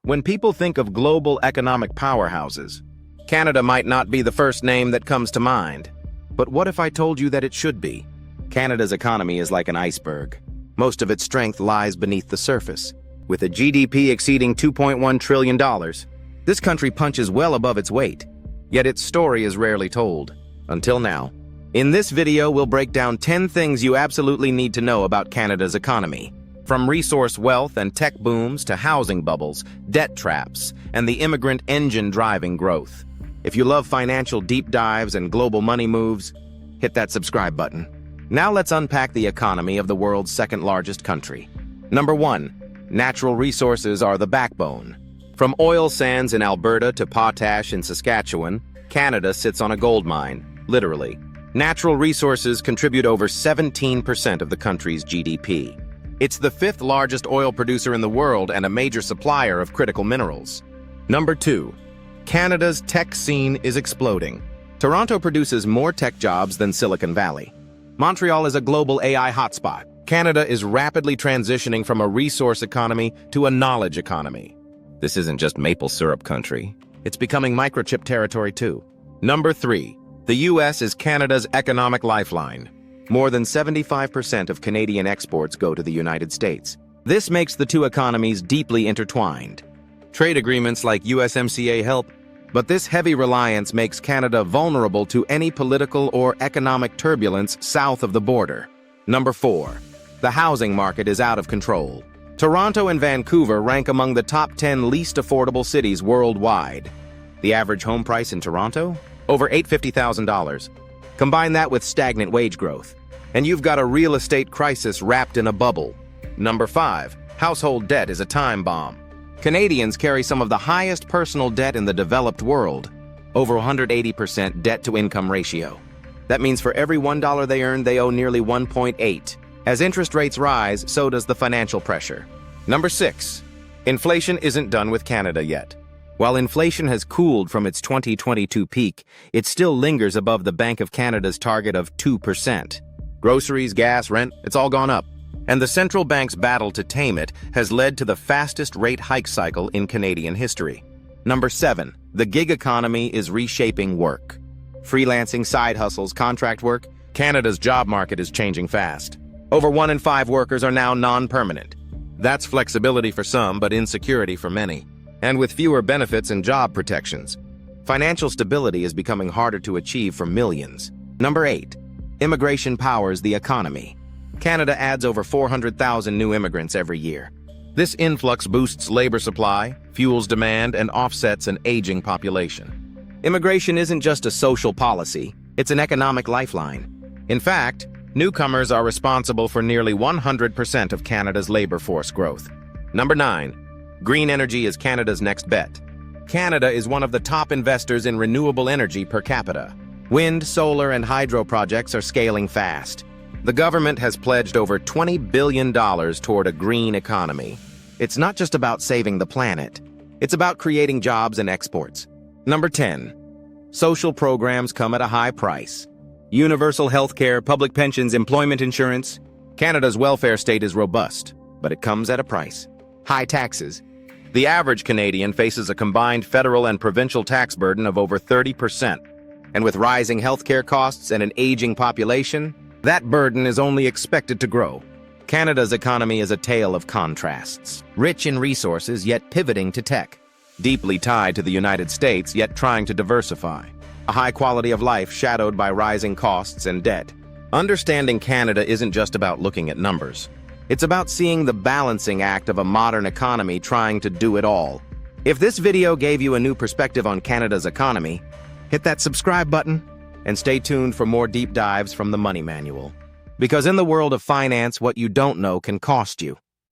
When people think of global economic powerhouses, Canada might not be the first name that comes to mind. But what if I told you that it should be? Canada's economy is like an iceberg. Most of its strength lies beneath the surface. With a GDP exceeding $2.1 trillion, this country punches well above its weight. Yet its story is rarely told. Until now. In this video, we'll break down 10 things you absolutely need to know about Canada's economy. From resource wealth and tech booms to housing bubbles, debt traps, and the immigrant engine driving growth. If you love financial deep dives and global money moves, hit that subscribe button. Now let's unpack the economy of the world's second largest country. Number 1. Natural resources are the backbone. From oil sands in Alberta to potash in Saskatchewan, Canada sits on a gold mine, literally. Natural resources contribute over 17% of the country's GDP. It's the 5th largest oil producer in the world and a major supplier of critical minerals. Number 2. Canada's tech scene is exploding. Toronto produces more tech jobs than Silicon Valley. Montreal is a global AI hotspot. Canada is rapidly transitioning from a resource economy to a knowledge economy. This isn't just maple syrup country. It's becoming microchip territory too. Number 3. The U.S. is Canada's economic lifeline. More than 75% of Canadian exports go to the United States. This makes the two economies deeply intertwined. Trade agreements like USMCA help, but this heavy reliance makes Canada vulnerable to any political or economic turbulence south of the border. Number 4. The housing market is out of control. Toronto and Vancouver rank among the top 10 least affordable cities worldwide. The average home price in Toronto? Over $850,000. Combine that with stagnant wage growth, and you've got a real estate crisis wrapped in a bubble. Number 5. Household debt is a time bomb. Canadians carry some of the highest personal debt in the developed world, over 180% debt-to-income ratio. That means for every $1 they earn, they owe nearly 1.8. As interest rates rise, so does the financial pressure. Number 6. Inflation isn't done with Canada yet. While inflation has cooled from its 2022 peak, it still lingers above the Bank of Canada's target of 2%. Groceries, gas, rent, it's all gone up. And the central bank's battle to tame it has led to the fastest rate hike cycle in Canadian history. Number 7. The gig economy is reshaping work. Freelancing, side hustles, contract work, Canada's job market is changing fast. Over 1 in 5 workers are now non-permanent. That's flexibility for some, but insecurity for many. And with fewer benefits and job protections, financial stability is becoming harder to achieve for millions. Number 8. Immigration powers the economy. Canada adds over 400,000 new immigrants every year. This influx boosts labor supply, fuels demand, and offsets an aging population. Immigration isn't just a social policy, it's an economic lifeline. In fact, newcomers are responsible for nearly 100% of Canada's labor force growth. Number 9. Green energy is Canada's next bet. Canada is one of the top investors in renewable energy per capita. Wind, solar, and hydro projects are scaling fast. The government has pledged over $20 billion toward a green economy. It's not just about saving the planet. It's about creating jobs and exports. Number 10. Social programs come at a high price. Universal health care, public pensions, employment insurance. Canada's welfare state is robust, but it comes at a price. High taxes. The average Canadian faces a combined federal and provincial tax burden of over 30%. And with rising healthcare costs and an aging population, that burden is only expected to grow. Canada's economy is a tale of contrasts. Rich in resources, yet pivoting to tech. Deeply tied to the United States, yet trying to diversify. A high quality of life shadowed by rising costs and debt. Understanding Canada isn't just about looking at numbers. It's about seeing the balancing act of a modern economy trying to do it all. If this video gave you a new perspective on Canada's economy, hit that subscribe button and stay tuned for more deep dives from the Money Manual. Because in the world of finance, what you don't know can cost you.